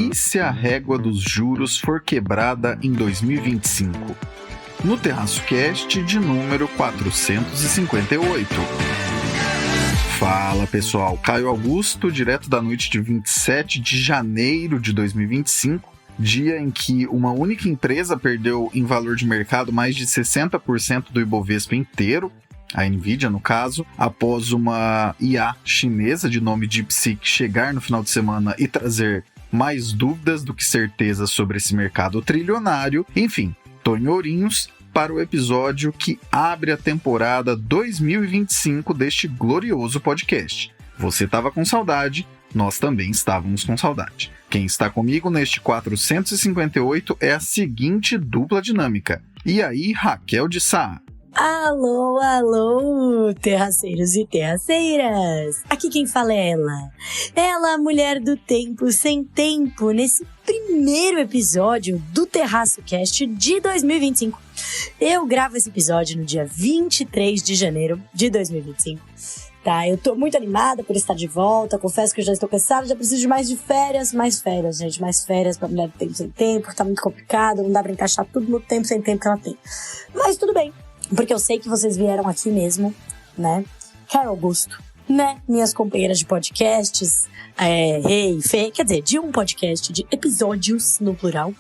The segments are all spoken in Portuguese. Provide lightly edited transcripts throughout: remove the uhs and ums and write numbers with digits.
E se a régua dos juros for quebrada em 2025? No Terraço Cast de número 458. Fala pessoal, Caio Augusto, direto da noite de 27 de janeiro de 2025, dia em que uma única empresa perdeu em valor de mercado mais de 60% do Ibovespa inteiro, a Nvidia no caso, após uma IA chinesa de nome DeepSeek chegar no final de semana e trazer mais dúvidas do que certeza sobre esse mercado trilionário. Enfim, tonhorinhos para o episódio que abre a temporada 2025 deste glorioso podcast. Você estava com saudade, nós também estávamos com saudade. Quem está comigo neste 458 é a seguinte dupla dinâmica. E aí, Raquel de Sá? Alô, alô, terraceiros e terraceiras! Aqui quem fala é ela, mulher do tempo sem tempo, nesse primeiro episódio do Terraço Cast de 2025. Eu gravo esse episódio no dia 23 de janeiro de 2025. Tá, eu tô muito animada por estar de volta, confesso que eu já estou cansada, já preciso de mais férias, gente, mais férias pra mulher do tempo sem tempo, que tá muito complicado, não dá pra encaixar tudo no tempo sem tempo que ela tem. Mas tudo bem. Porque eu sei que vocês vieram aqui mesmo, né? Caio Augusto, né? Minhas companheiras de podcasts, Fê, quer dizer, de um podcast, de episódios no plural,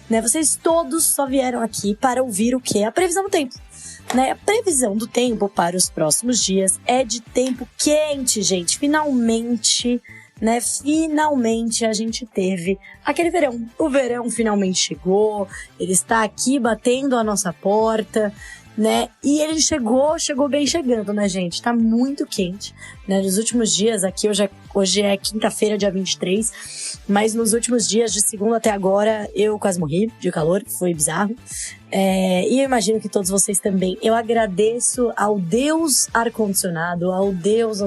né? Vocês todos só vieram aqui para ouvir o quê? A previsão do tempo, né? A previsão do tempo para os próximos dias é de tempo quente, gente. Finalmente, né? Finalmente a gente teve aquele verão. O verão finalmente chegou, ele está aqui batendo a nossa porta, né? E ele chegou bem chegando, né, gente? Tá muito quente, né? Nos últimos dias, aqui hoje é quinta-feira, dia 23, mas nos últimos dias, de segunda até agora, eu quase morri de calor, foi bizarro. E eu imagino que todos vocês também. Eu agradeço ao Deus ar-condicionado, ao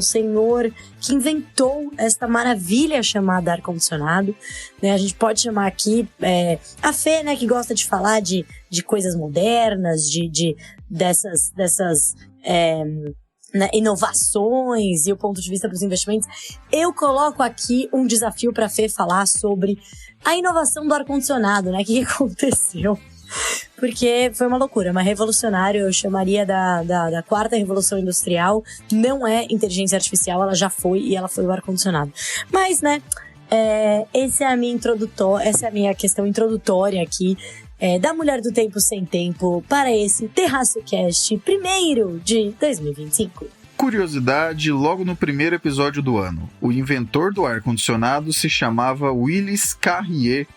Senhor que inventou esta maravilha chamada ar-condicionado, né? A gente pode chamar aqui a Fê, né, que gosta de falar de coisas modernas, dessas né, inovações e o ponto de vista para os investimentos. Eu coloco aqui um desafio para a Fê falar sobre a inovação do ar-condicionado, né? O que aconteceu? Porque foi uma loucura, uma revolucionária, eu chamaria da quarta revolução industrial. Não é inteligência artificial, ela já foi, e ela foi o ar-condicionado. Mas, né, essa é a minha questão introdutória aqui, da Mulher do Tempo Sem Tempo para esse Terraço Cast primeiro de 2025. Curiosidade, logo no primeiro episódio do ano, o inventor do ar-condicionado se chamava Willis Carrier,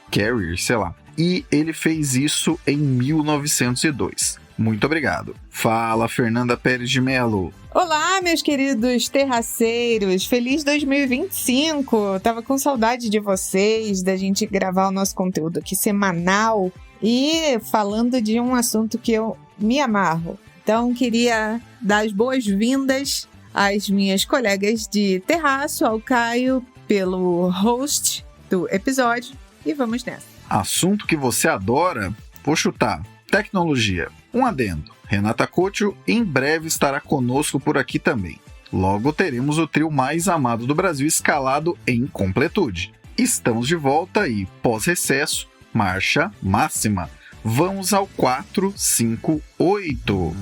sei lá. E ele fez isso em 1902. Muito obrigado. Fala, Fernanda Pérez de Mello. Olá, meus queridos terraceiros. Feliz 2025. Tava com saudade de vocês, da gente gravar o nosso conteúdo aqui semanal e falando de um assunto que eu me amarro. Então, queria dar as boas-vindas às minhas colegas de terraço, ao Caio, pelo host do episódio. E vamos nessa. Assunto que você adora? Vou chutar. Tecnologia. Um adendo. Renata Couto em breve estará conosco por aqui também. Logo teremos o trio mais amado do Brasil escalado em completude. Estamos de volta e, pós-recesso, marcha máxima. Vamos ao 458.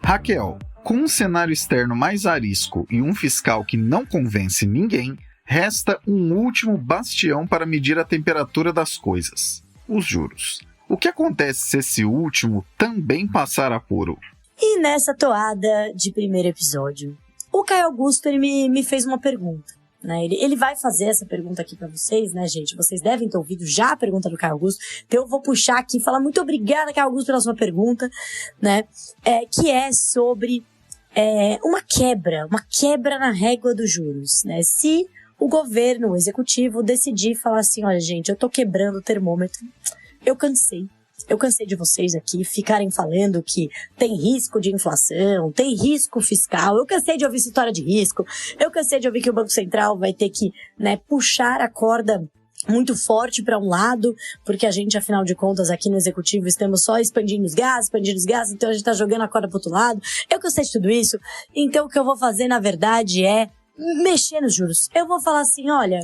Raquel, com um cenário externo mais arisco e um fiscal que não convence ninguém, resta um último bastião para medir a temperatura das coisas: os juros. O que acontece se esse último também passar apuro? E nessa toada de primeiro episódio, o Caio Augusto ele me fez uma pergunta, né? Ele vai fazer essa pergunta aqui para vocês, né, gente? Vocês devem ter ouvido já a pergunta do Caio Augusto, então eu vou puxar aqui e falar muito obrigada, Caio Augusto, pela sua pergunta, né? Que é sobre uma quebra na régua dos juros, né? Se o governo, o executivo, decidir falar assim: olha, gente, eu tô quebrando o termômetro, eu cansei de vocês aqui ficarem falando que tem risco de inflação, tem risco fiscal, eu cansei de ouvir essa história de risco, eu cansei de ouvir que o Banco Central vai ter que, né, puxar a corda muito forte para um lado, porque a gente, afinal de contas, aqui no executivo estamos só expandindo os gastos, então a gente tá jogando a corda pro outro lado. Eu cansei de tudo isso, então o que eu vou fazer, na verdade, é mexer nos juros. Eu vou falar assim, olha,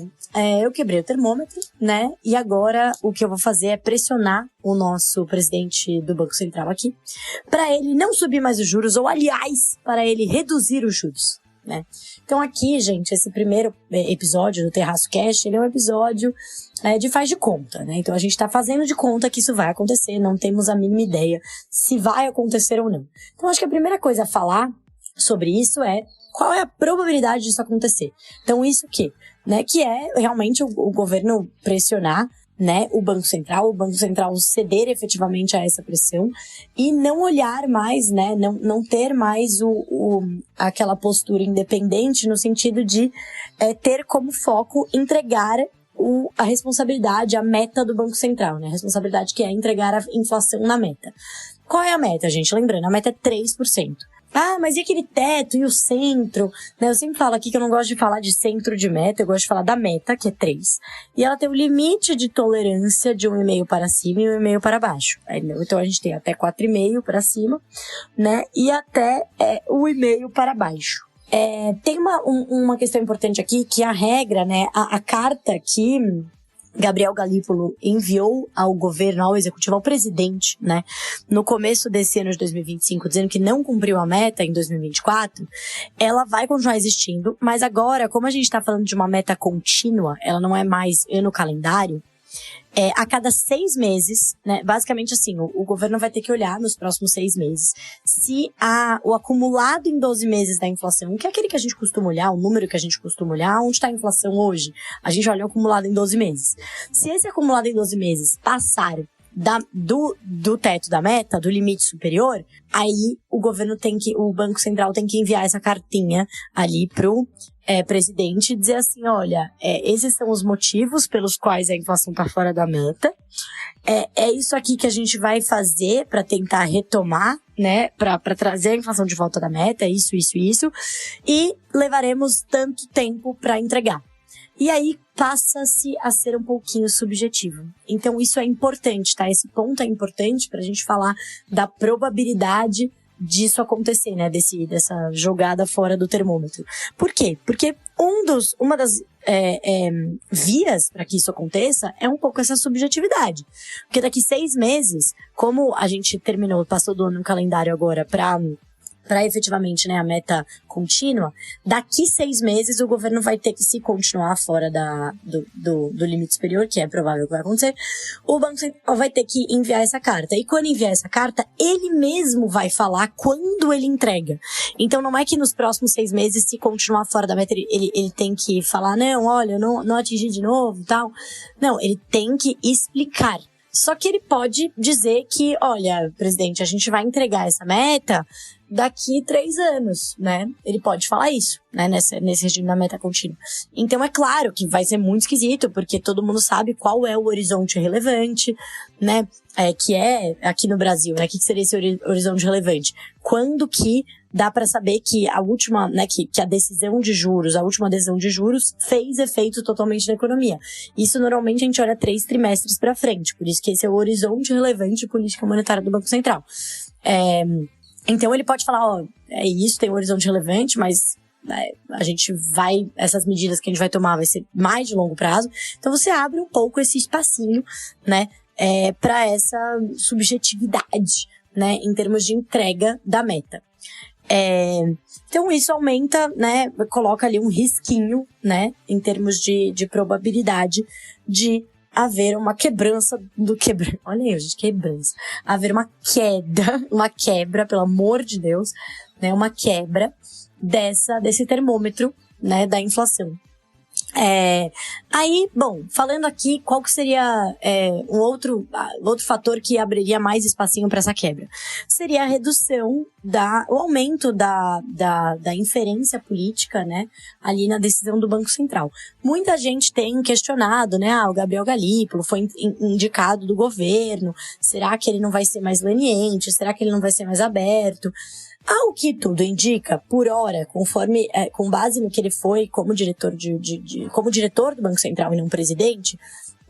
eu quebrei o termômetro, né? E agora o que eu vou fazer é pressionar o nosso presidente do Banco Central aqui para ele não subir mais os juros, ou aliás, para ele reduzir os juros, né? Então aqui, gente, esse primeiro episódio do Terraço Cash, ele é um episódio de faz de conta, né? Então a gente tá fazendo de conta que isso vai acontecer, não temos a mínima ideia se vai acontecer ou não. Então acho que a primeira coisa a falar sobre isso é qual é a probabilidade disso acontecer. Então isso que, né, que é realmente o governo pressionar, né, o Banco Central ceder efetivamente a essa pressão e não olhar mais, né, não ter mais aquela postura independente no sentido de ter como foco entregar a responsabilidade, a meta do Banco Central, né, a responsabilidade que é entregar a inflação na meta. Qual é a meta, gente? Lembrando, a meta é 3%. Ah, mas e aquele teto e o centro? Né, eu sempre falo aqui que eu não gosto de falar de centro de meta, eu gosto de falar da meta, que é 3. E ela tem um limite de tolerância de 1,5 para cima e 1,5 para baixo. Então a gente tem até 4,5 para cima, né? E até 1,5 para baixo. Tem uma questão importante aqui, que a regra, né? A carta que Gabriel Galípolo enviou ao governo, ao executivo, ao presidente, né, no começo desse ano de 2025, dizendo que não cumpriu a meta em 2024, ela vai continuar existindo, mas agora, como a gente está falando de uma meta contínua, ela não é mais ano calendário, a cada 6 meses, né, basicamente assim, o governo vai ter que olhar nos próximos 6 meses se o acumulado em 12 meses da inflação, que é aquele que a gente costuma olhar, o número que a gente costuma olhar, onde está a inflação hoje, a gente olha o acumulado em 12 meses. Se esse acumulado em 12 meses passar do teto da meta, do limite superior, aí o Banco Central tem que enviar essa cartinha ali pro presidente e dizer assim, olha, esses são os motivos pelos quais a inflação está fora da meta, é isso aqui que a gente vai fazer para tentar retomar, né, para trazer a inflação de volta da meta, isso, e levaremos tanto tempo para entregar. E aí passa-se a ser um pouquinho subjetivo. Então isso é importante, tá? Esse ponto é importante pra gente falar da probabilidade disso acontecer, né? Dessa jogada fora do termômetro. Por quê? Porque uma das vias para que isso aconteça é um pouco essa subjetividade. Porque daqui 6 meses, como a gente passou do ano calendário agora para efetivamente, né, a meta contínua, daqui 6 meses o governo vai ter que, se continuar fora do limite superior, que é provável que vai acontecer, o Banco Central vai ter que enviar essa carta. E quando enviar essa carta, ele mesmo vai falar quando ele entrega. Então não é que nos próximos 6 meses, se continuar fora da meta, ele tem que falar, não, olha, eu não atingi de novo e tal. Não, ele tem que explicar. Só que ele pode dizer que, olha, presidente, a gente vai entregar essa meta daqui 3 anos, né? Ele pode falar isso, né? Nesse regime da meta contínua. Então é claro que vai ser muito esquisito, porque todo mundo sabe qual é o horizonte relevante, né? Que é aqui no Brasil, né? O que seria esse horizonte relevante? Quando que dá para saber que a última, né, que a decisão de juros, a última decisão de juros fez efeito totalmente na economia. Isso normalmente a gente olha 3 trimestres para frente, por isso que esse é o horizonte relevante de política monetária do Banco Central. Então ele pode falar, ó, é isso, tem um horizonte relevante, mas essas medidas que a gente vai tomar vai ser mais de longo prazo. Então você abre um pouco esse espacinho, né, para essa subjetividade, né, em termos de entrega da meta. Então isso aumenta, né, coloca ali um risquinho, né, em termos de probabilidade de haver uma quebrança olha aí, gente, quebrança. Haver uma quebra, pelo amor de Deus, né, uma quebra desse termômetro, né, da inflação. Aí, bom, falando aqui, qual que seria um outro fator que abriria mais espacinho para essa quebra? Seria a redução o aumento da inferência política, né, ali na decisão do Banco Central. Muita gente tem questionado, né, o Gabriel Galípolo foi indicado do governo, será que ele não vai ser mais leniente, será que ele não vai ser mais aberto? Ao que tudo indica, por hora, conforme, com base no que ele foi como diretor como diretor do Banco Central e não presidente,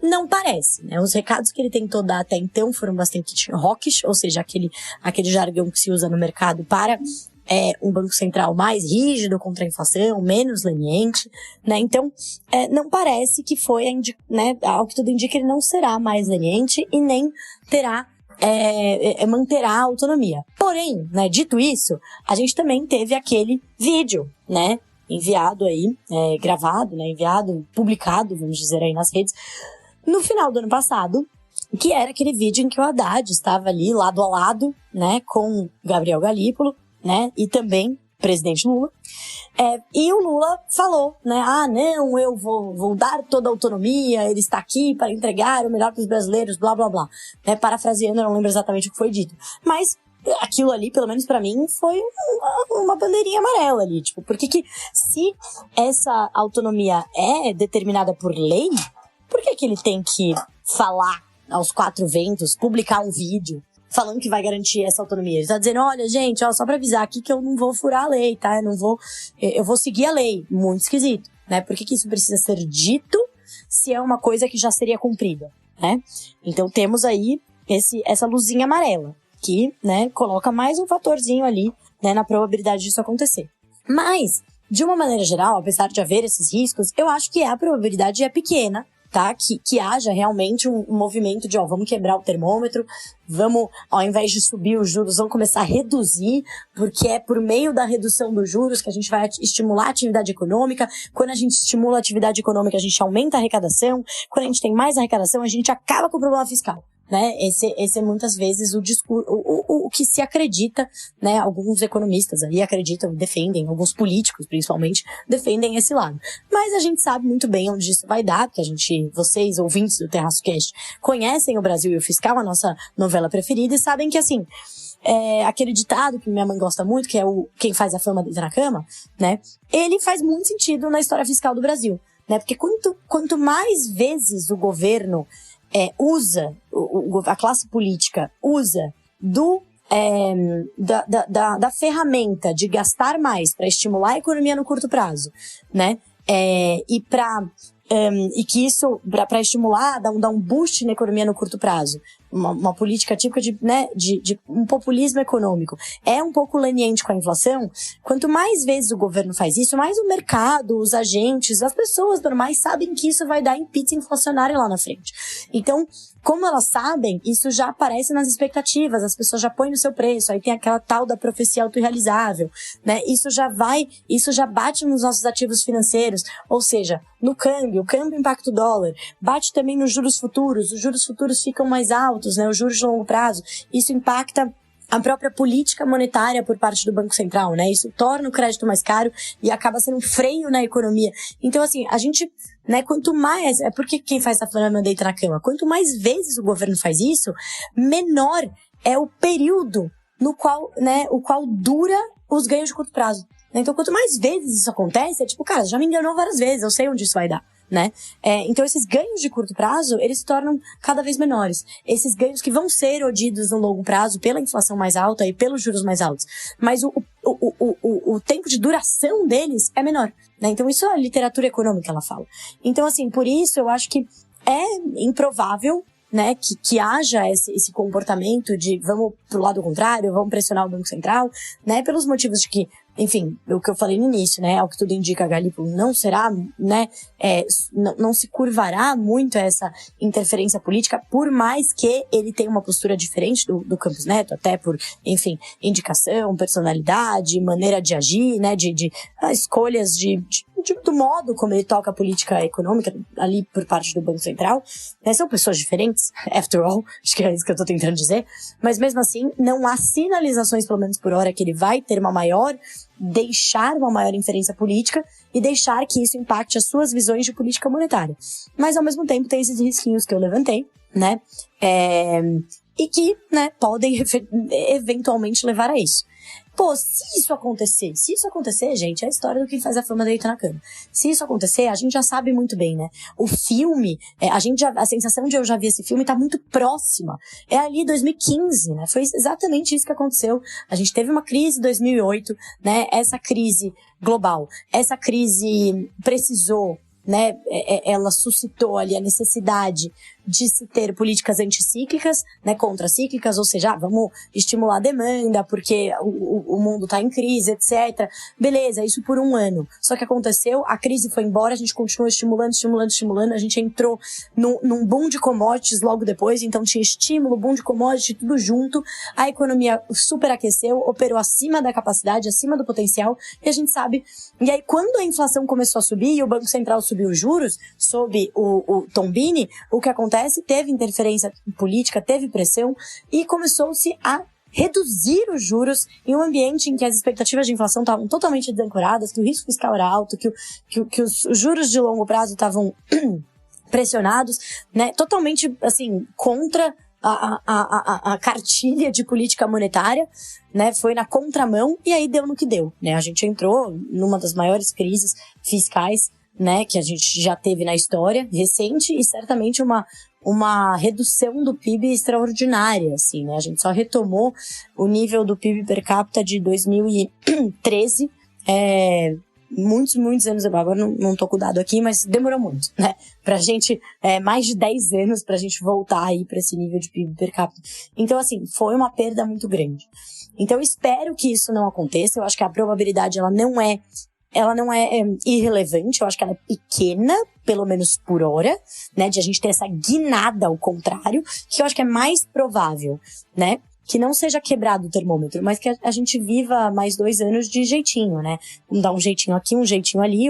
não parece, né? Os recados que ele tentou dar até então foram bastante hawkish, ou seja, aquele jargão que se usa no mercado para é um Banco Central mais rígido contra a inflação, menos leniente, né? Então, não parece que foi, né, ao que tudo indica, ele não será mais leniente e nem terá manterá a autonomia. Porém, né, dito isso, a gente também teve aquele vídeo, né, enviado aí, gravado, né, enviado, publicado, vamos dizer aí nas redes, no final do ano passado, que era aquele vídeo em que o Haddad estava ali lado a lado, né, com Gabriel Galípolo, né, e também presidente Lula. E o Lula falou, né, não, eu vou dar toda a autonomia, ele está aqui para entregar o melhor para os brasileiros, blá, blá, blá. Parafraseando, eu não lembro exatamente o que foi dito. Mas aquilo ali, pelo menos para mim, foi uma bandeirinha amarela ali, tipo, porque que se essa autonomia é determinada por lei, por que ele tem que falar aos quatro ventos, publicar um vídeo falando que vai garantir essa autonomia? Ele tá dizendo, olha, gente, só pra avisar aqui que eu não vou furar a lei, tá? Eu vou seguir a lei. Muito esquisito, né? Por que isso precisa ser dito se é uma coisa que já seria cumprida, né? Então temos aí essa luzinha amarela, que, né, coloca mais um fatorzinho ali, né, na probabilidade disso acontecer. Mas, de uma maneira geral, apesar de haver esses riscos, eu acho que a probabilidade é pequena, tá? Que haja realmente um movimento de, vamos quebrar o termômetro, vamos, ao invés de subir os juros, vamos começar a reduzir, porque é por meio da redução dos juros que a gente vai estimular a atividade econômica. Quando a gente estimula a atividade econômica, a gente aumenta a arrecadação. Quando a gente tem mais arrecadação, a gente acaba com o problema fiscal, né? Esse é muitas vezes o discurso, o que se acredita, né? Alguns economistas aí acreditam, defendem, alguns políticos principalmente, defendem esse lado. Mas a gente sabe muito bem onde isso vai dar, porque vocês, ouvintes do Terraço Cast, conhecem o Brasil e o Fiscal, a nossa novela preferida, e sabem que, assim, aquele ditado que minha mãe gosta muito, que é quem faz a fama deita na cama, né? Ele faz muito sentido na história fiscal do Brasil, né? Porque quanto mais vezes o governo usa, a classe política usa da ferramenta de gastar mais para estimular a economia no curto prazo, né? E que isso, para estimular, dar um boost na economia no curto prazo, uma política típica de um populismo econômico, é um pouco leniente com a inflação. Quanto mais vezes o governo faz isso, mais o mercado, os agentes, as pessoas normais sabem que isso vai dar em pizza inflacionária lá na frente. Então, como elas sabem, isso já aparece nas expectativas, as pessoas já põem no seu preço, aí tem aquela tal da profecia autorrealizável, né? Isso já bate nos nossos ativos financeiros, ou seja, no câmbio, o câmbio impacta o dólar, bate também nos juros futuros, os juros futuros ficam mais altos, né? Os juros de longo prazo, isso impacta a própria política monetária por parte do Banco Central, né? Isso torna o crédito mais caro e acaba sendo um freio na economia. Então, assim, a gente, né, quanto mais, porque quem faz essa flama deita na cama, quanto mais vezes o governo faz isso, menor é o período no qual, né, o qual dura os ganhos de curto prazo. Então, quanto mais vezes isso acontece, é tipo, cara, já me enganou várias vezes, eu sei onde isso vai dar, né? Então, esses ganhos de curto prazo, eles se tornam cada vez menores. Esses ganhos que vão ser erodidos no longo prazo pela inflação mais alta e pelos juros mais altos. Mas o tempo de duração deles é menor, né? Então, isso é a literatura econômica, ela fala. Então, assim, por isso eu acho que é improvável, né, que haja esse comportamento de vamos pro lado contrário, vamos pressionar o Banco Central, né, pelos motivos de que, enfim, o que eu falei no início, né, ao que tudo indica, Galípolo não será, né, não se curvará muito a essa interferência política, por mais que ele tenha uma postura diferente do Campos Neto, até por, enfim, indicação, personalidade, maneira de agir, né, de escolhas do modo como ele toca a política econômica ali por parte do Banco Central, né? São pessoas diferentes, after all, acho que é isso que eu tô tentando dizer, mas mesmo assim, não há sinalizações, pelo menos por hora, que ele vai ter deixar uma maior inferência política e deixar que isso impacte as suas visões de política monetária. Mas, ao mesmo tempo, tem esses risquinhos que eu levantei, né? E que, né, podem eventualmente levar a isso. Pô, se isso acontecer, gente, é a história do quem faz a fama deita na cama. Se isso acontecer, a gente já sabe muito bem, né? O filme, a sensação de eu já vi esse filme tá muito próxima. É ali 2015, né? Foi exatamente isso que aconteceu. A gente teve uma crise em 2008, né? Essa crise global, essa crise precisou, né? Ela suscitou ali a necessidade de se ter políticas anticíclicas, né, contracíclicas, ou seja, vamos estimular a demanda porque o mundo está em crise, etc. Beleza, isso por um ano. Só que aconteceu, a crise foi embora, a gente continuou estimulando, a gente entrou num boom de commodities logo depois, então tinha estímulo, boom de commodities, tudo junto, a economia superaqueceu, operou acima da capacidade, acima do potencial, e a gente sabe, e aí quando a inflação começou a subir e o Banco Central subiu os juros, sob o Tombini, o que acontece? Teve interferência política, teve pressão, e começou-se a reduzir os juros em um ambiente em que as expectativas de inflação estavam totalmente desancoradas, que o risco fiscal era alto, que os juros de longo prazo estavam pressionados, né, totalmente, assim, contra a cartilha de política monetária, né, foi na contramão e aí deu no que deu, né, a gente entrou numa das maiores crises fiscais, né, que a gente já teve na história recente e certamente uma redução do PIB extraordinária, assim, né, a gente só retomou o nível do PIB per capita de 2013, muitos anos, agora não tô com o dado aqui, mas demorou muito, né? Pra gente, mais de 10 anos pra gente voltar aí pra esse nível de PIB per capita. Então, assim, foi uma perda muito grande. Então, eu espero que isso não aconteça. Eu acho que a probabilidade, ela não é irrelevante. Eu acho que ela é pequena, pelo menos por hora, né? De a gente ter essa guinada ao contrário, que eu acho que é mais provável, né? Que não seja quebrado o termômetro, mas que a gente viva mais 2 anos de jeitinho, né? Vamos dar um jeitinho aqui, um jeitinho ali.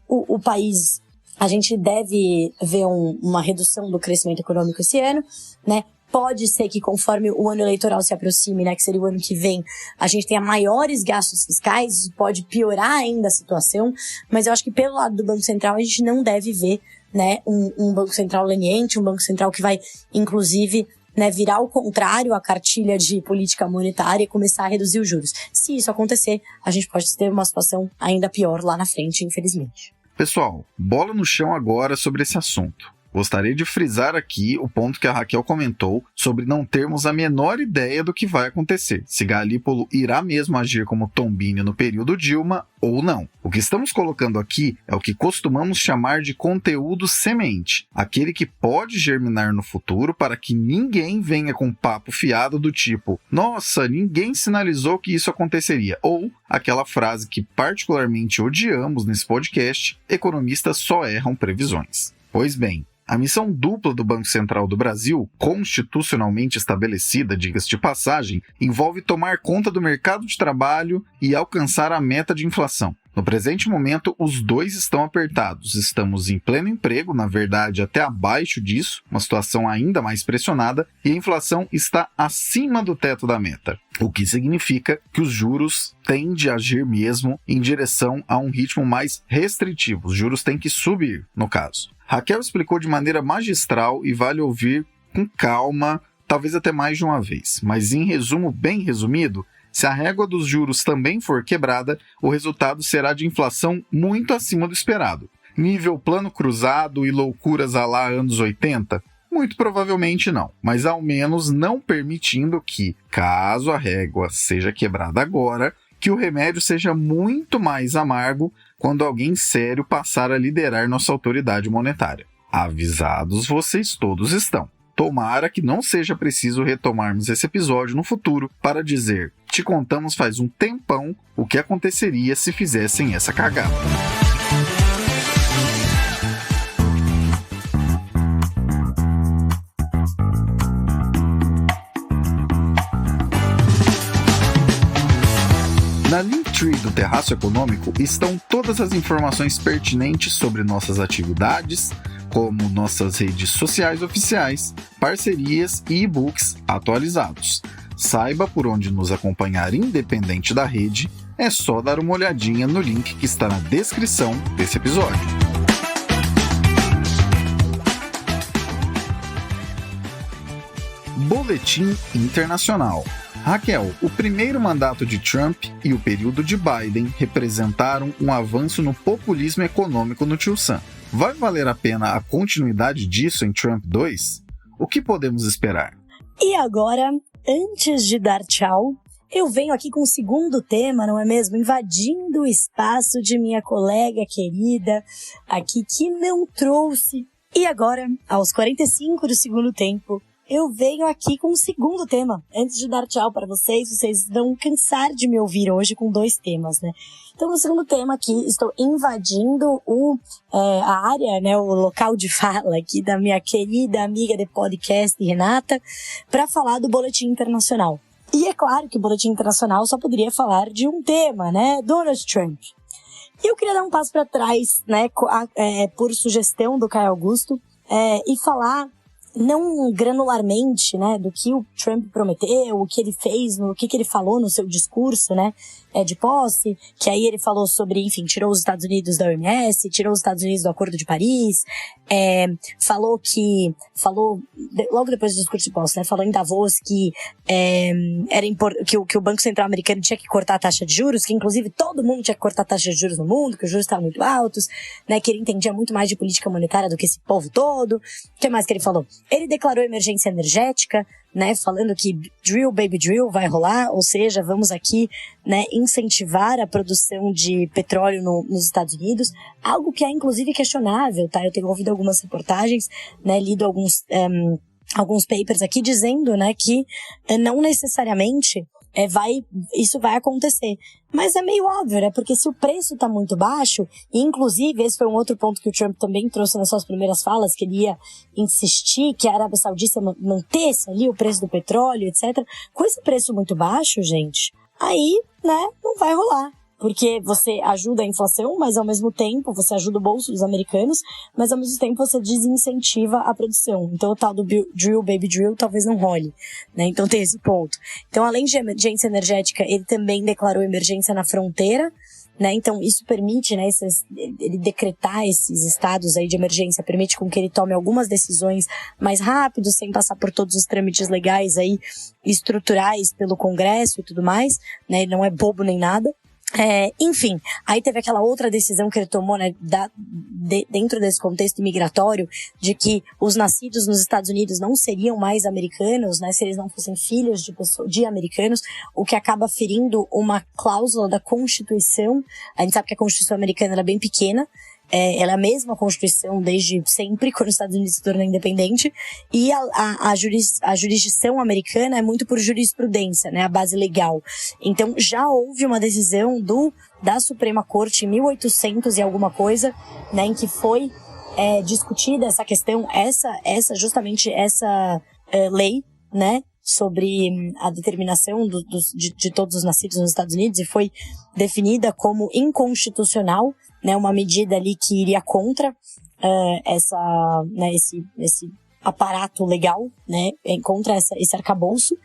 O país, a gente deve ver uma redução do crescimento econômico esse ano, né? Pode ser que conforme o ano eleitoral se aproxime, né, que seria o ano que vem, a gente tenha maiores gastos fiscais, isso pode piorar ainda a situação, mas eu acho que pelo lado do Banco Central a gente não deve ver, né, um Banco Central leniente, um Banco Central que vai, inclusive, né, virar ao contrário a cartilha de política monetária e começar a reduzir os juros. Se isso acontecer, a gente pode ter uma situação ainda pior lá na frente, infelizmente. Pessoal, bola no chão agora sobre esse assunto. Gostaria de frisar aqui o ponto que a Raquel comentou sobre não termos a menor ideia do que vai acontecer, se Galípolo irá mesmo agir como Tombini no período Dilma ou não. O que estamos colocando aqui é o que costumamos chamar de conteúdo semente, aquele que pode germinar no futuro para que ninguém venha com papo fiado do tipo "Nossa, ninguém sinalizou que isso aconteceria", ou aquela frase que particularmente odiamos nesse podcast: "Economistas só erram previsões". Pois bem, a missão dupla do Banco Central do Brasil, constitucionalmente estabelecida, diga-se de passagem, envolve tomar conta do mercado de trabalho e alcançar a meta de inflação. No presente momento, os dois estão apertados. Estamos em pleno emprego, na verdade até abaixo disso, uma situação ainda mais pressionada, e a inflação está acima do teto da meta. O que significa que os juros tendem a agir mesmo em direção a um ritmo mais restritivo. Os juros têm que subir, no caso. Raquel explicou de maneira magistral e vale ouvir com calma, talvez até mais de uma vez. Mas em resumo, bem resumido, se a régua dos juros também for quebrada, o resultado será de inflação muito acima do esperado. Nível plano cruzado e loucuras à lá anos 80? Muito provavelmente não, mas ao menos não permitindo que, caso a régua seja quebrada agora, que o remédio seja muito mais amargo quando alguém sério passar a liderar nossa autoridade monetária. Avisados vocês todos estão. Tomara que não seja preciso retomarmos esse episódio no futuro para dizer: te contamos faz um tempão o que aconteceria se fizessem essa cagada. Na Linktree do Terraço Econômico estão todas as informações pertinentes sobre nossas atividades, como nossas redes sociais oficiais, parcerias e e-books atualizados. Saiba por onde nos acompanhar independente da rede, é só dar uma olhadinha no link que está na descrição desse episódio. Boletim Internacional. Raquel, o primeiro mandato de Trump e o período de Biden representaram um avanço no populismo econômico no Tio Sam. Vai valer a pena a continuidade disso em Trump 2? O que podemos esperar? E agora, antes de dar tchau, eu venho aqui com o segundo tema, não é mesmo? Invadindo o espaço de minha colega querida aqui, que não trouxe E agora, aos 45 do segundo tempo, eu venho aqui com um segundo tema. Antes de dar tchau para vocês vão cansar de me ouvir hoje com 2 temas, né? Então, no segundo tema aqui, estou invadindo a área, né, o local de fala aqui da minha querida amiga de podcast, Renata, para falar do Boletim Internacional. E é claro que o Boletim Internacional só poderia falar de um tema, né? Donald Trump. E eu queria dar um passo para trás, né, por sugestão do Caio Augusto, e falar não granularmente, né, do que o Trump prometeu, o que ele fez, o que ele falou no seu discurso, né, de posse, que aí ele falou sobre, enfim, tirou os Estados Unidos da OMS, tirou os Estados Unidos do Acordo de Paris, falou logo depois do discurso de posse, né, falou em Davos que que o Banco Central americano tinha que cortar a taxa de juros, que inclusive todo mundo tinha que cortar a taxa de juros no mundo, que os juros estavam muito altos, né, que ele entendia muito mais de política monetária do que esse povo todo. O que mais que ele falou? Ele declarou emergência energética, né, falando que drill, baby drill vai rolar, ou seja, vamos aqui, né, incentivar a produção de petróleo nos Estados Unidos, algo que é inclusive questionável, tá? Eu tenho ouvido algumas reportagens, né, lido alguns papers aqui dizendo, né, que não necessariamente isso vai acontecer. Mas é meio óbvio, né? Porque se o preço tá muito baixo, e inclusive esse foi um outro ponto que o Trump também trouxe nas suas primeiras falas, que ele ia insistir que a Arábia Saudita mantesse ali o preço do petróleo, etc. Com esse preço muito baixo, gente, aí, né, não vai rolar. Porque você ajuda a inflação, mas ao mesmo tempo você ajuda o bolso dos americanos, mas ao mesmo tempo você desincentiva a produção. Então o tal do drill, baby drill, talvez não role, né? Então tem esse ponto. Então, além de emergência energética, ele também declarou emergência na fronteira, né? Então isso permite, né, ele decretar esses estados aí de emergência, permite com que ele tome algumas decisões mais rápido, sem passar por todos os trâmites legais aí, estruturais pelo Congresso e tudo mais, né? Ele não é bobo nem nada. Enfim, aí teve aquela outra decisão que ele tomou, né, dentro desse contexto migratório, de que os nascidos nos Estados Unidos não seriam mais americanos, né, se eles não fossem filhos de americanos, o que acaba ferindo uma cláusula da Constituição. A gente sabe que a Constituição americana ela é bem pequena, ela é a mesma Constituição desde sempre, quando os Estados Unidos se tornou independente, e a jurisdição americana é muito por jurisprudência, né, a base legal. Então, já houve uma decisão da Suprema Corte em 1800 e alguma coisa, né, em que foi discutida essa questão, justamente essa lei, né, sobre a determinação de todos os nascidos nos Estados Unidos, e foi definida como inconstitucional, né, uma medida ali que iria contra esse aparato legal, né, contra esse arcabouço.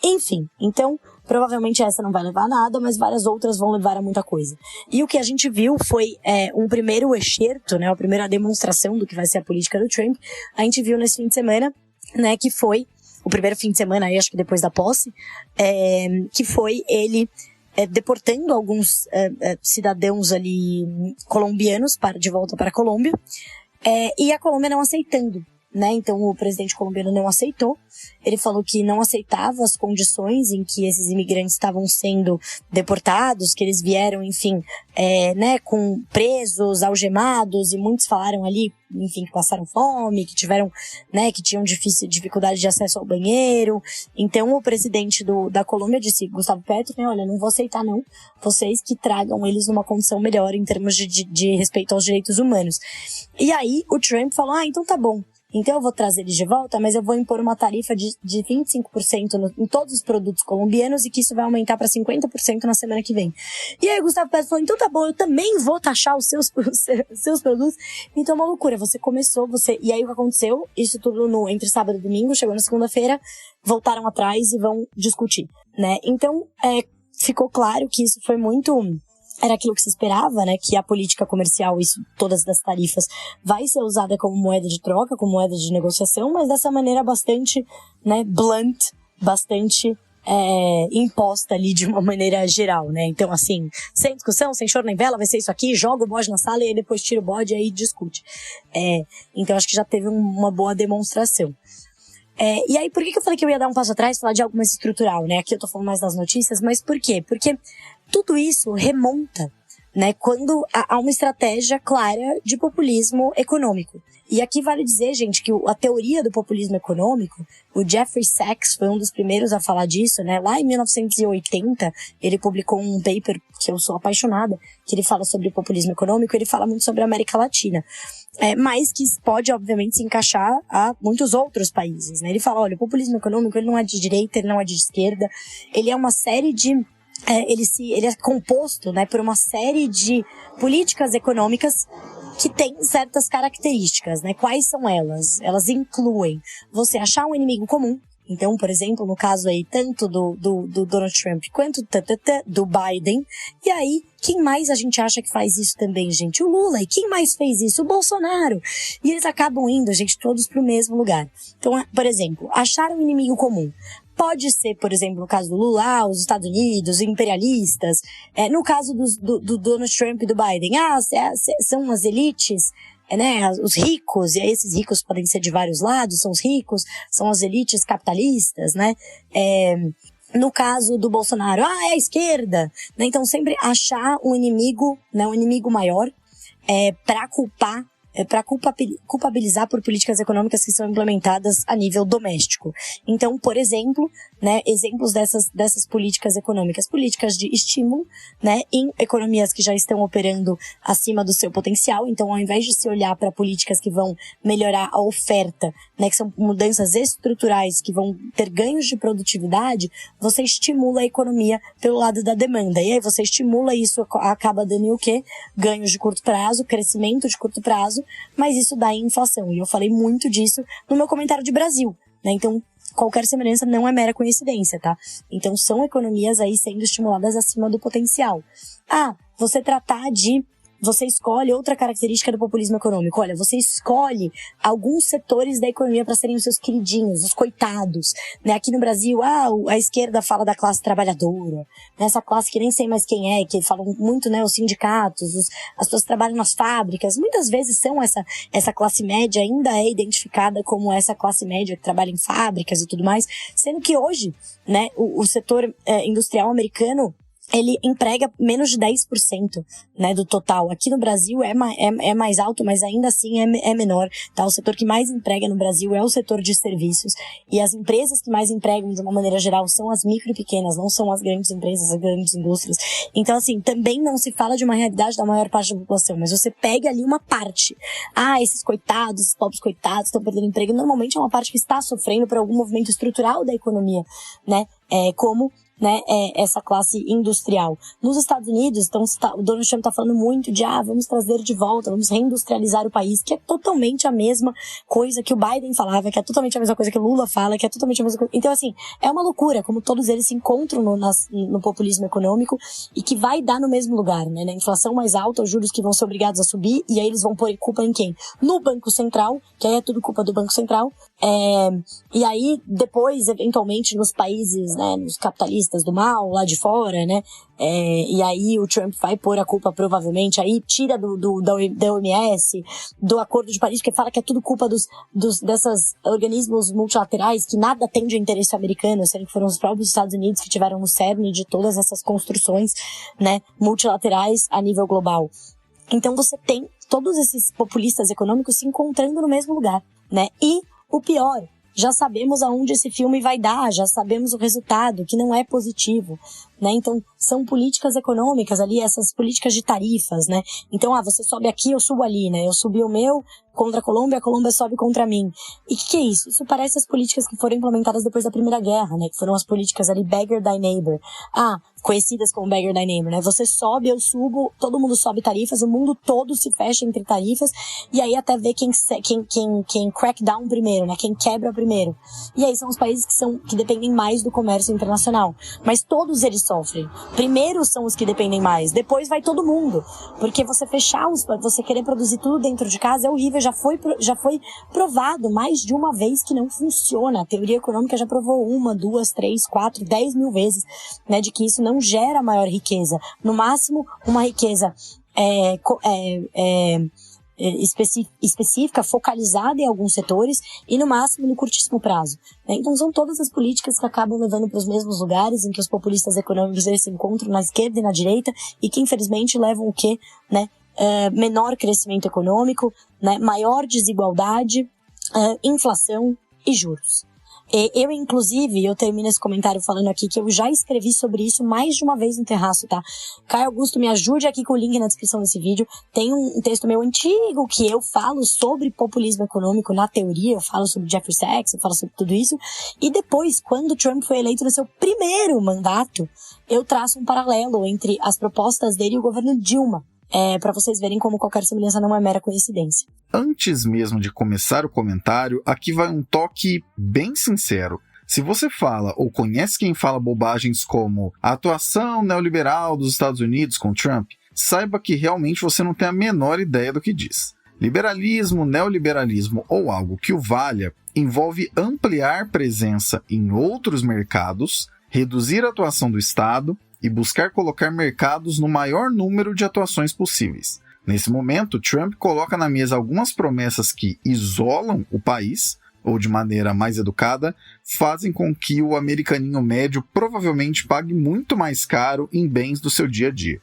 Enfim, então provavelmente essa não vai levar a nada, mas várias outras vão levar a muita coisa. E o que a gente viu foi um primeiro excerto, né, a primeira demonstração do que vai ser a política do Trump. A gente viu nesse fim de semana, né, que foi o primeiro fim de semana, aí, acho que depois da posse, que foi ele deportando alguns cidadãos ali colombianos de volta para a Colômbia, e a Colômbia não aceitando, né? Então o presidente colombiano não aceitou. Ele falou que não aceitava as condições em que esses imigrantes estavam sendo deportados, que eles vieram, enfim, né, com presos, algemados, e muitos falaram ali, enfim, que passaram fome, que tiveram, né, que tinham dificuldade de acesso ao banheiro. Então o presidente da Colômbia disse, Gustavo Petro, né, olha, não vou aceitar não, vocês que tragam eles numa condição melhor em termos de respeito aos direitos humanos. E aí o Trump falou, então tá bom. Então eu vou trazer eles de volta, mas eu vou impor uma tarifa de 25% em todos os produtos colombianos, e que isso vai aumentar para 50% na semana que vem. E aí o Gustavo Petro falou, então tá bom, eu também vou taxar os seus produtos. Então é uma loucura, e aí o que aconteceu? Isso tudo entre sábado e domingo, chegou na segunda-feira, voltaram atrás e vão discutir, né? Então ficou claro que isso foi era aquilo que se esperava, né, que a política comercial, todas as tarifas, vai ser usada como moeda de troca, como moeda de negociação, mas dessa maneira bastante, né, blunt, bastante imposta ali de uma maneira geral, né? Então, assim, sem discussão, sem choro nem vela, vai ser isso aqui, joga o bode na sala e aí depois tira o bode e aí discute. Então, acho que já teve uma boa demonstração. E aí, por que eu falei que eu ia dar um passo atrás, falar de algo mais estrutural, né? Aqui eu tô falando mais das notícias, mas por quê? Porque tudo isso remonta, né, quando há uma estratégia clara de populismo econômico. E aqui vale dizer, gente, que a teoria do populismo econômico, o Jeffrey Sachs foi um dos primeiros a falar disso, né? Lá em 1980, ele publicou um paper que eu sou apaixonada, que ele fala sobre o populismo econômico, ele fala muito sobre a América Latina. Mas que pode, obviamente, se encaixar a muitos outros países, né? Ele fala, olha, o populismo econômico, ele não é de direita, ele não é de esquerda, ele é uma série de... ele é composto, né, por uma série de políticas econômicas que tem certas características, né? Quais são elas? Elas incluem você achar um inimigo comum. Então, por exemplo, no caso aí, tanto do Donald Trump quanto do Biden. E aí, quem mais a gente acha que faz isso também, gente? O Lula. E quem mais fez isso? O Bolsonaro. E eles acabam indo, gente, todos pro mesmo lugar. Então, por exemplo, achar um inimigo comum. Pode ser, por exemplo, no caso do Lula, os Estados Unidos, imperialistas. No caso do Donald Trump e do Biden, são as elites, né, os ricos, e aí esses ricos podem ser de vários lados, são os ricos, são as elites capitalistas, né? No caso do Bolsonaro, é a esquerda, né? Então sempre achar um inimigo, né, um inimigo maior, para culpabilizar por políticas econômicas que são implementadas a nível doméstico. Então, por exemplo, né, exemplos dessas políticas econômicas, políticas de estímulo, né, em economias que já estão operando acima do seu potencial. Então, ao invés de se olhar para políticas que vão melhorar a oferta, né, que são mudanças estruturais que vão ter ganhos de produtividade, você estimula a economia pelo lado da demanda. E aí você estimula isso, acaba dando o quê? Ganhos de curto prazo, crescimento de curto prazo, mas isso dá inflação. E eu falei muito disso no meu comentário de Brasil, né? Então, qualquer semelhança não é mera coincidência, tá? Então, são economias aí sendo estimuladas acima do potencial. Você escolhe outra característica do populismo econômico. Olha, você escolhe alguns setores da economia para serem os seus queridinhos, os coitados. Né? Aqui no Brasil, a esquerda fala da classe trabalhadora. Né? Essa classe que nem sei mais quem é, que falam muito, né, os sindicatos, as pessoas que trabalham nas fábricas. Muitas vezes são essa classe média, ainda é identificada como essa classe média que trabalha em fábricas e tudo mais. Sendo que hoje, né, o setor industrial americano, ele emprega menos de 10%, né, do total. Aqui no Brasil é mais alto, mas ainda assim é menor, tá? O setor que mais emprega no Brasil é o setor de serviços, e as empresas que mais empregam, de uma maneira geral, são as micro e pequenas, não são as grandes empresas, as grandes indústrias. Então, assim, também não se fala de uma realidade da maior parte da população, mas você pega ali uma parte. Esses coitados, esses pobres coitados estão perdendo emprego. Normalmente é uma parte que está sofrendo por algum movimento estrutural da economia, né? Como né, essa classe industrial. Nos Estados Unidos, então, o Donald Trump está falando muito de vamos trazer de volta, vamos reindustrializar o país, que é totalmente a mesma coisa que o Biden falava, que é totalmente a mesma coisa que o Lula fala, que é totalmente a mesma coisa. Então, assim, é uma loucura, como todos eles se encontram no populismo econômico, e que vai dar no mesmo lugar, né? Na inflação mais alta, os juros que vão ser obrigados a subir, e aí eles vão pôr culpa em quem? No Banco Central, que aí é tudo culpa do Banco Central. E aí, depois, eventualmente, nos países, né, nos capitalistas do mal, lá de fora, né, e aí o Trump vai pôr a culpa, provavelmente, aí tira da OMS, do Acordo de Paris, porque fala que é tudo culpa desses organismos multilaterais, que nada tem de interesse americano, sendo que foram os próprios Estados Unidos que tiveram no cerne de todas essas construções, né, multilaterais a nível global. Então você tem todos esses populistas econômicos se encontrando no mesmo lugar, né, e o pior, já sabemos aonde esse filme vai dar, já sabemos o resultado, que não é positivo, né? Então, são políticas econômicas ali, essas políticas de tarifas, né? Então, você sobe aqui, eu subo ali, né? Eu subi o meu contra a Colômbia sobe contra mim. E o que é isso? Isso parece as políticas que foram implementadas depois da Primeira Guerra, né? Que foram as políticas ali, beggar thy neighbor. Conhecidas como beggar thy neighbor, né? Você sobe, eu subo, todo mundo sobe tarifas, o mundo todo se fecha entre tarifas, e aí até ver quem crack down primeiro, né? Quem quebra primeiro. E aí são os países que dependem mais do comércio internacional. Mas todos eles sofrem. Primeiro são os que dependem mais, depois vai todo mundo. Porque você você querer produzir tudo dentro de casa é horrível, já foi provado mais de uma vez que não funciona. A teoria econômica já provou 1, 2, 3, 4, 10 mil vezes, né, de que isso não gera maior riqueza. No máximo, uma riqueza específica, focalizada em alguns setores, e no máximo no curtíssimo prazo, né? Então são todas as políticas que acabam levando para os mesmos lugares em que os populistas econômicos eles se encontram na esquerda e na direita, e que infelizmente levam o quê? Né? menor crescimento econômico, né, maior desigualdade, inflação e juros. Eu, inclusive, eu termino esse comentário falando aqui que eu já escrevi sobre isso mais de uma vez no Terraço, tá? Caio Augusto, me ajude aqui com o link na descrição desse vídeo. Tem um texto meu antigo que eu falo sobre populismo econômico na teoria, eu falo sobre Jeffrey Sachs, eu falo sobre tudo isso. E depois, quando Trump foi eleito no seu primeiro mandato, eu traço um paralelo entre as propostas dele e o governo Dilma. Para vocês verem como qualquer semelhança não é mera coincidência. Antes mesmo de começar o comentário, aqui vai um toque bem sincero. Se você fala ou conhece quem fala bobagens como a atuação neoliberal dos Estados Unidos com Trump, saiba que realmente você não tem a menor ideia do que diz. Liberalismo, neoliberalismo ou algo que o valha envolve ampliar presença em outros mercados, reduzir a atuação do Estado e buscar colocar mercados no maior número de atuações possíveis. Nesse momento, Trump coloca na mesa algumas promessas que isolam o país, ou de maneira mais educada, fazem com que o americaninho médio provavelmente pague muito mais caro em bens do seu dia a dia.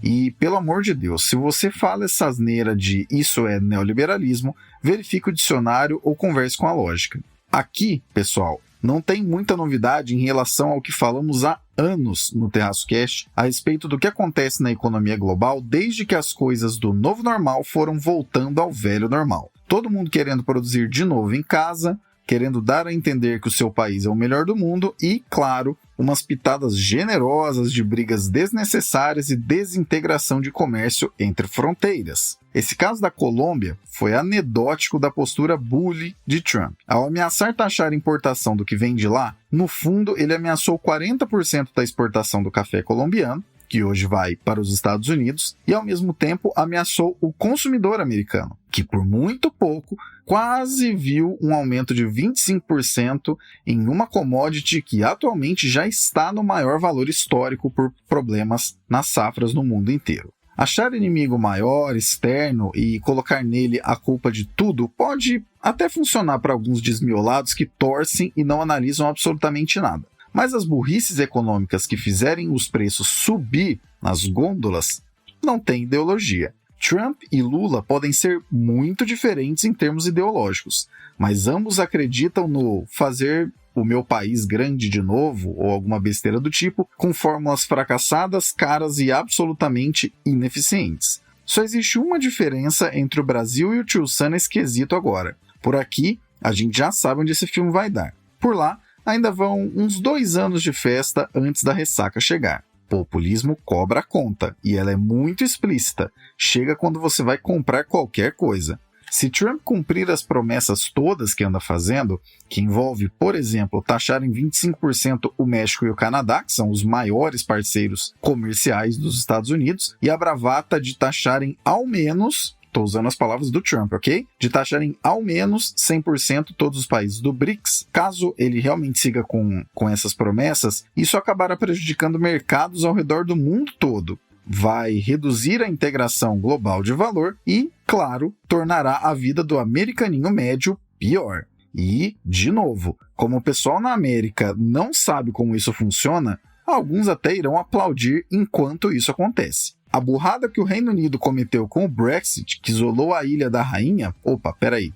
E, pelo amor de Deus, se você fala essa asneira de isso é neoliberalismo, verifique o dicionário ou converse com a lógica. Aqui, pessoal, não tem muita novidade em relação ao que falamos há anos no Terraço Cast a respeito do que acontece na economia global desde que as coisas do novo normal foram voltando ao velho normal. Todo mundo querendo produzir de novo em casa, querendo dar a entender que o seu país é o melhor do mundo e, claro, umas pitadas generosas de brigas desnecessárias e desintegração de comércio entre fronteiras. Esse caso da Colômbia foi anedótico da postura bully de Trump. Ao ameaçar taxar a importação do que vem de lá, no fundo ele ameaçou 40% da exportação do café colombiano, que hoje vai para os Estados Unidos, e ao mesmo tempo ameaçou o consumidor americano, que por muito pouco quase viu um aumento de 25% em uma commodity que atualmente já está no maior valor histórico por problemas nas safras no mundo inteiro. Achar inimigo maior, externo e colocar nele a culpa de tudo pode até funcionar para alguns desmiolados que torcem e não analisam absolutamente nada. Mas as burrices econômicas que fizerem os preços subir nas gôndolas não têm ideologia. Trump e Lula podem ser muito diferentes em termos ideológicos, mas ambos acreditam no fazer o meu país grande de novo, ou alguma besteira do tipo, com fórmulas fracassadas, caras e absolutamente ineficientes. Só existe uma diferença entre o Brasil e o Tio Sam nesse quesito agora. Por aqui, a gente já sabe onde esse filme vai dar. Por lá, ainda vão uns 2 anos de festa antes da ressaca chegar. Populismo cobra a conta, e ela é muito explícita. Chega quando você vai comprar qualquer coisa. Se Trump cumprir as promessas todas que anda fazendo, que envolve, por exemplo, taxar em 25% o México e o Canadá, que são os maiores parceiros comerciais dos Estados Unidos, e a bravata de taxarem ao menos, estou usando as palavras do Trump, ok? De taxarem ao menos 100% todos os países do BRICS. Caso ele realmente siga com essas promessas, isso acabará prejudicando mercados ao redor do mundo todo. Vai reduzir a integração global de valor e, claro, tornará a vida do americaninho médio pior. E, de novo, como o pessoal na América não sabe como isso funciona, alguns até irão aplaudir enquanto isso acontece. A burrada que o Reino Unido cometeu com o Brexit, que isolou a ilha da rainha,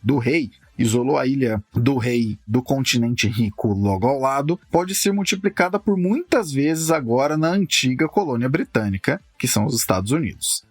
do rei, isolou a ilha do rei do continente rico logo ao lado, pode ser multiplicada por muitas vezes agora na antiga colônia britânica, que são os Estados Unidos.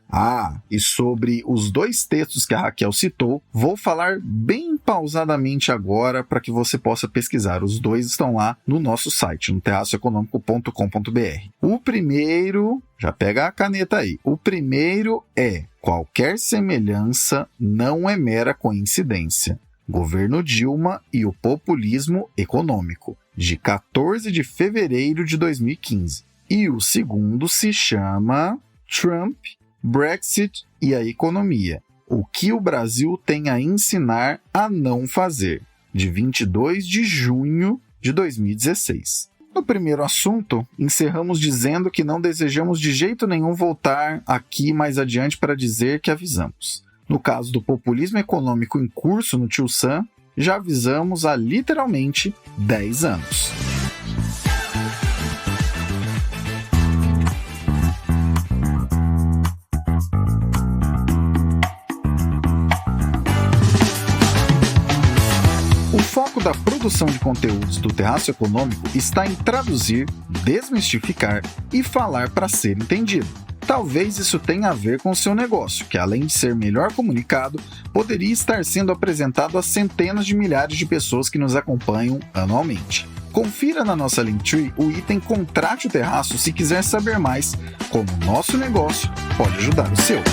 E sobre os 2 textos que a Raquel citou, vou falar bem pausadamente agora para que você possa pesquisar. Os 2 estão lá no nosso site, no terraçoeconômico.com.br. O primeiro, já pega a caneta aí, o primeiro é: qualquer semelhança não é mera coincidência. Governo Dilma e o populismo econômico, de 14 de fevereiro de 2015. E o segundo se chama Trump, Brexit e a economia. O que o Brasil tem a ensinar a não fazer, de 22 de junho de 2016. No primeiro assunto, encerramos dizendo que não desejamos de jeito nenhum voltar aqui mais adiante para dizer que avisamos. No caso do populismo econômico em curso no Tio Sam, já avisamos há literalmente 10 anos. produção de conteúdos do Terraço Econômico está em traduzir, desmistificar e falar para ser entendido. Talvez isso tenha a ver com o seu negócio, que além de ser melhor comunicado, poderia estar sendo apresentado a centenas de milhares de pessoas que nos acompanham anualmente. Confira na nossa Linktree o item Contrate o Terraço se quiser saber mais como o nosso negócio pode ajudar o seu.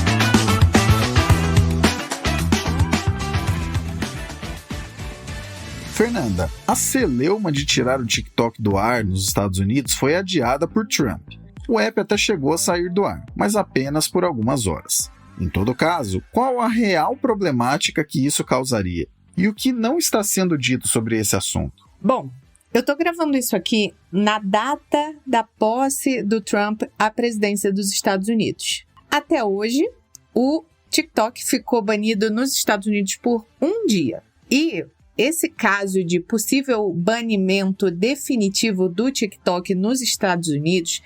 Fernanda, a celeuma de tirar o TikTok do ar nos Estados Unidos foi adiada por Trump. O app até chegou a sair do ar, mas apenas por algumas horas. Em todo caso, qual a real problemática que isso causaria? E o que não está sendo dito sobre esse assunto? Bom, eu tô gravando isso aqui na data da posse do Trump à presidência dos Estados Unidos. Até hoje, o TikTok ficou banido nos Estados Unidos por um dia. E esse caso de possível banimento definitivo do TikTok nos Estados Unidos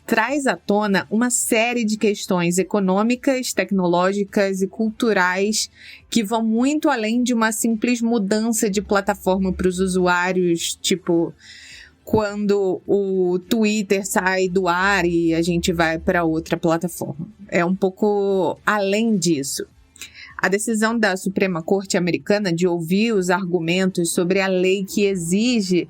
traz à tona uma série de questões econômicas, tecnológicas e culturais que vão muito além de uma simples mudança de plataforma para os usuários, tipo quando o Twitter sai do ar e a gente vai para outra plataforma. É um pouco além disso. A decisão da Suprema Corte Americana de ouvir os argumentos sobre a lei que exige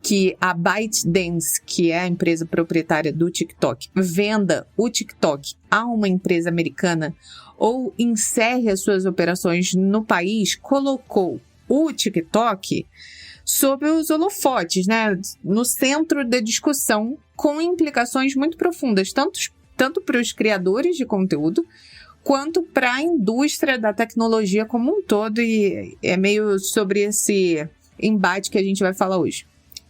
que a ByteDance, que é a empresa proprietária do TikTok, venda o TikTok a uma empresa americana ou encerre as suas operações no país, colocou o TikTok sob os holofotes, né, no centro da discussão, com implicações muito profundas, tanto para os criadores de conteúdo, quanto para a indústria da tecnologia como um todo, e é meio sobre esse embate que a gente vai falar hoje.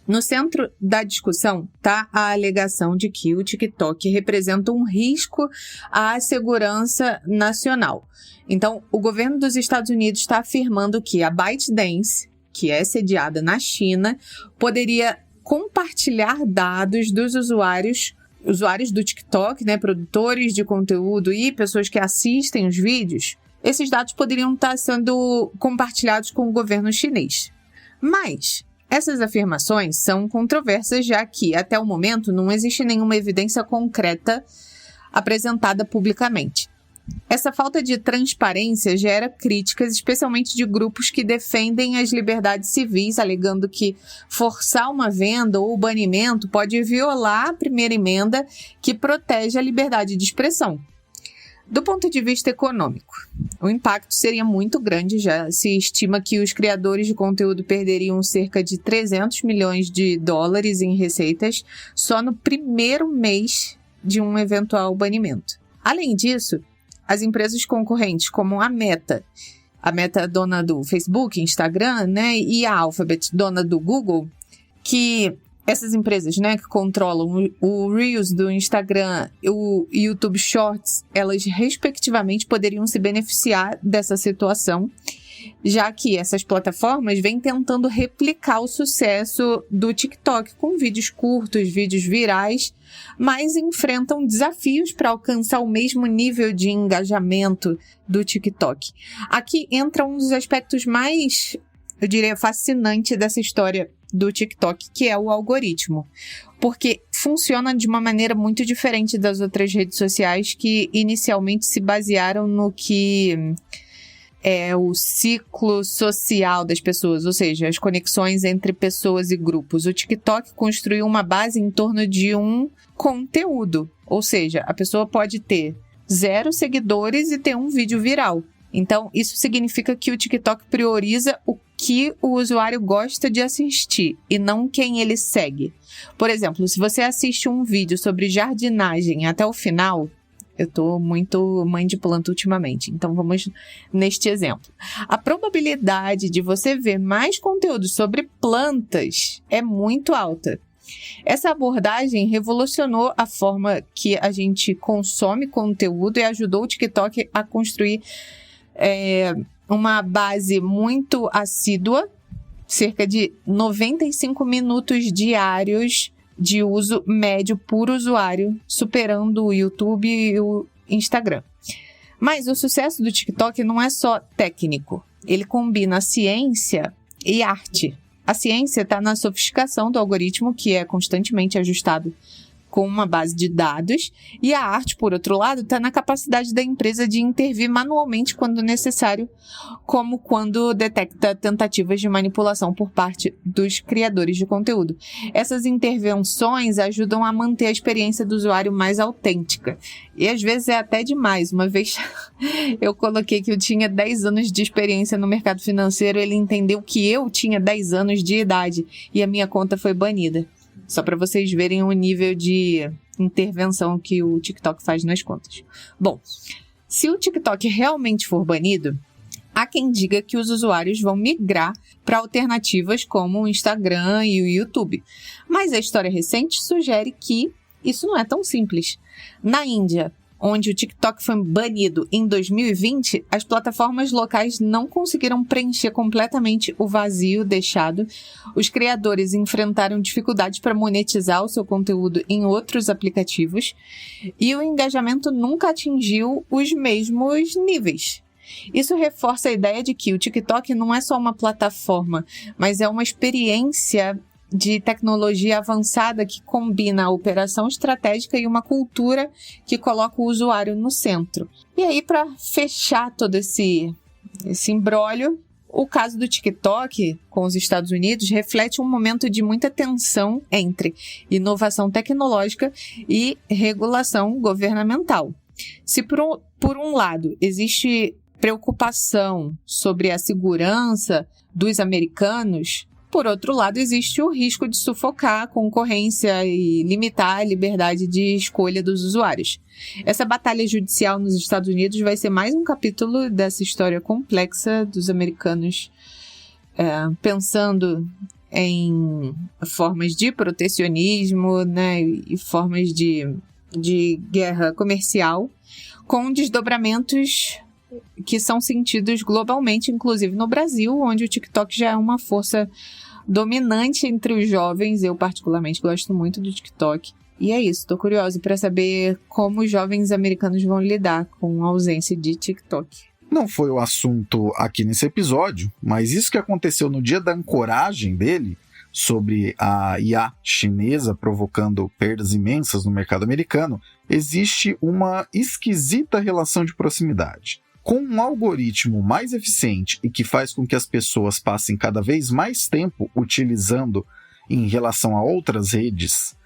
No centro da discussão está a alegação de que o TikTok representa um risco à segurança nacional. Então, o governo dos Estados Unidos está afirmando que a ByteDance, que é sediada na China, poderia compartilhar dados dos usuários do TikTok, né, produtores de conteúdo e pessoas que assistem os vídeos. Esses dados poderiam estar sendo compartilhados com o governo chinês. Mas essas afirmações são controversas, já que, até o momento, não existe nenhuma evidência concreta apresentada publicamente. Essa falta de transparência gera críticas, especialmente de grupos que defendem as liberdades civis, alegando que forçar uma venda ou banimento pode violar a primeira emenda que protege a liberdade de expressão. Do ponto de vista econômico, o impacto seria muito grande. Já se estima que os criadores de conteúdo perderiam cerca de 300 milhões de dólares em receitas só no primeiro mês de um eventual banimento. Além disso, as empresas concorrentes como a Meta dona do Facebook, Instagram, né, e a Alphabet, dona do Google, que essas empresas, né, que controlam o Reels do Instagram, o YouTube Shorts, elas respectivamente poderiam se beneficiar dessa situação, já que essas plataformas vêm tentando replicar o sucesso do TikTok com vídeos curtos, vídeos virais, mas enfrentam desafios para alcançar o mesmo nível de engajamento do TikTok. Aqui entra um dos aspectos mais, eu diria, fascinante dessa história do TikTok, que é o algoritmo, porque funciona de uma maneira muito diferente das outras redes sociais que inicialmente se basearam no que é o ciclo social das pessoas, ou seja, as conexões entre pessoas e grupos. O TikTok construiu uma base em torno de um conteúdo, ou seja, a pessoa pode ter 0 seguidores e ter um vídeo viral. Então, isso significa que o TikTok prioriza o que o usuário gosta de assistir e não quem ele segue. Por exemplo, se você assiste um vídeo sobre jardinagem até o final, eu tô muito mãe de planta ultimamente, então vamos neste exemplo. A probabilidade de você ver mais conteúdo sobre plantas é muito alta. Essa abordagem revolucionou a forma que a gente consome conteúdo e ajudou o TikTok a construir uma base muito assídua, cerca de 95 minutos diários de uso médio por usuário, superando o YouTube e o Instagram. Mas o sucesso do TikTok não é só técnico, ele combina ciência e arte. A ciência está na sofisticação do algoritmo, que é constantemente ajustado com uma base de dados, e a arte, por outro lado, está na capacidade da empresa de intervir manualmente quando necessário, como quando detecta tentativas de manipulação por parte dos criadores de conteúdo. Essas intervenções ajudam a manter a experiência do usuário mais autêntica. E às vezes é até demais. Uma vez eu coloquei que eu tinha 10 anos de experiência no mercado financeiro, ele entendeu que eu tinha 10 anos de idade e a minha conta foi banida. Só para vocês verem o nível de intervenção que o TikTok faz nas contas. Bom, se o TikTok realmente for banido, há quem diga que os usuários vão migrar para alternativas como o Instagram e o YouTube. Mas a história recente sugere que isso não é tão simples. Na Índia, onde o TikTok foi banido em 2020, as plataformas locais não conseguiram preencher completamente o vazio deixado. Os criadores enfrentaram dificuldades para monetizar o seu conteúdo em outros aplicativos e o engajamento nunca atingiu os mesmos níveis. Isso reforça a ideia de que o TikTok não é só uma plataforma, mas é uma experiência de tecnologia avançada que combina a operação estratégica e uma cultura que coloca o usuário no centro. E aí, para fechar todo esse imbróglio, o caso do TikTok com os Estados Unidos reflete um momento de muita tensão entre inovação tecnológica e regulação governamental. Se por um lado existe preocupação sobre a segurança dos americanos, por outro lado, existe o risco de sufocar a concorrência e limitar a liberdade de escolha dos usuários. Essa batalha judicial nos Estados Unidos vai ser mais um capítulo dessa história complexa dos americanos pensando em formas de protecionismo, né, e formas de guerra comercial, com desdobramentos que são sentidos globalmente, inclusive no Brasil, onde o TikTok já é uma força dominante entre os jovens. Eu particularmente gosto muito do TikTok. E é isso, tô curiosa para saber como os jovens americanos vão lidar com a ausência de TikTok. Não foi o assunto aqui nesse episódio, mas isso que aconteceu no dia da ancoragem dele, sobre a IA chinesa provocando perdas imensas no mercado americano, existe uma esquisita relação de proximidade. Com um algoritmo mais eficiente e que faz com que as pessoas passem cada vez mais tempo utilizando em relação a outras redes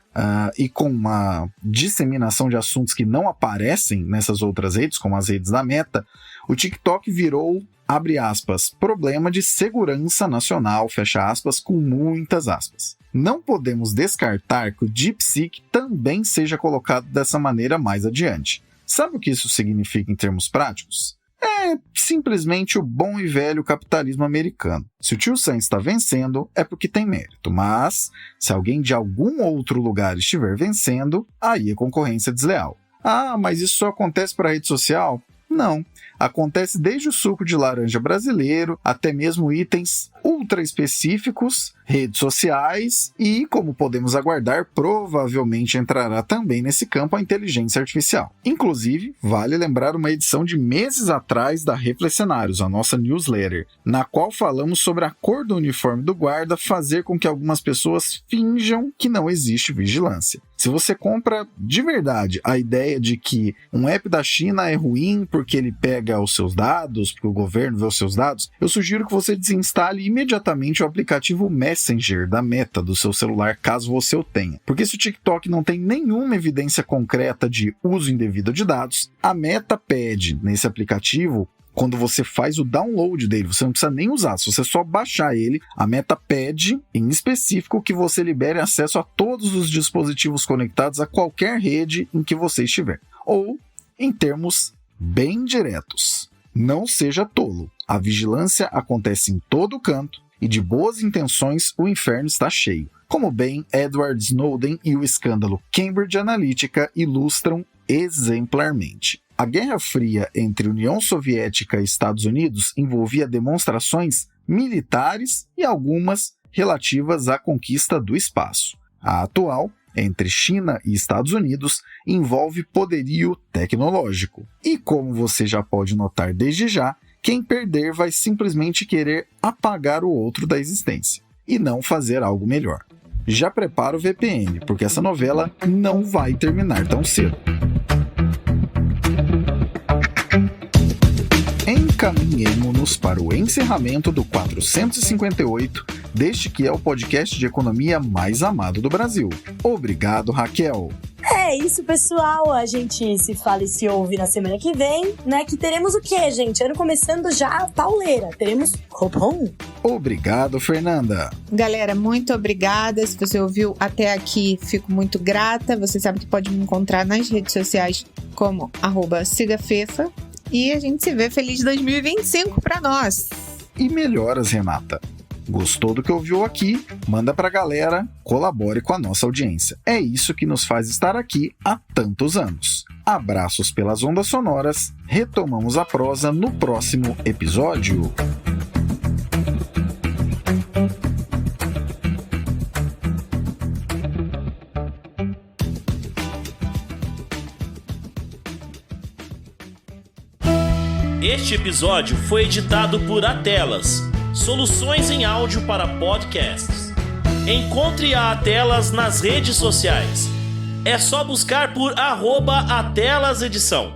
e com uma disseminação de assuntos que não aparecem nessas outras redes, como as redes da Meta, o TikTok virou, abre aspas, problema de segurança nacional, fecha aspas, com muitas aspas. Não podemos descartar que o DeepSeek também seja colocado dessa maneira mais adiante. Sabe o que isso significa em termos práticos? É simplesmente o bom e velho capitalismo americano. Se o tio Sam está vencendo, é porque tem mérito. Mas, se alguém de algum outro lugar estiver vencendo, aí é concorrência desleal. Ah, mas isso só acontece para a rede social? Não. Acontece desde o suco de laranja brasileiro até mesmo itens ultra específicos, redes sociais e, como podemos aguardar, provavelmente entrará também nesse campo a inteligência artificial. Inclusive, vale lembrar uma edição de meses atrás da Reflexionários, a nossa newsletter, na qual falamos sobre a cor do uniforme do guarda fazer com que algumas pessoas finjam que não existe vigilância. Se você compra de verdade a ideia de que um app da China é ruim porque ele pega os seus dados, porque o governo vê os seus dados, eu sugiro que você desinstale imediatamente o aplicativo Messenger da Meta do seu celular, caso você o tenha. Porque se o TikTok não tem nenhuma evidência concreta de uso indevido de dados, a Meta pede nesse aplicativo, quando você faz o download dele, você não precisa nem usar, se você só baixar ele, a Meta pede, em específico, que você libere acesso a todos os dispositivos conectados a qualquer rede em que você estiver. Ou, em termos bem diretos, não seja tolo. A vigilância acontece em todo canto e de boas intenções o inferno está cheio. Como bem Edward Snowden e o escândalo Cambridge Analytica ilustram exemplarmente. A Guerra Fria entre União Soviética e Estados Unidos envolvia demonstrações militares e algumas relativas à conquista do espaço. A atual, entre China e Estados Unidos, envolve poderio tecnológico. E como você já pode notar desde já, quem perder vai simplesmente querer apagar o outro da existência. e não fazer algo melhor. Já prepara o VPN, porque essa novela não vai terminar tão cedo. Encaminhemo-nos para o encerramento do 458, deste que é o podcast de economia mais amado do Brasil. Obrigado, Raquel. É isso, pessoal. A gente se fala e se ouve na semana que vem, né? Que teremos o quê, gente? Ano começando já, pauleira. Teremos roupão. Obrigado, Fernanda. Galera, muito obrigada. Se você ouviu até aqui, fico muito grata. Você sabe que pode me encontrar nas redes sociais como @sigafefa. E a gente se vê feliz 2025 pra nós. E melhoras, Renata. Gostou do que ouviu aqui? Manda pra galera, colabore com a nossa audiência. É isso que nos faz estar aqui há tantos anos. Abraços pelas ondas sonoras. Retomamos a prosa no próximo episódio. Este episódio foi editado por Atelas, soluções em áudio para podcasts. Encontre a Atelas nas redes sociais. É só buscar por @AtelasEdição.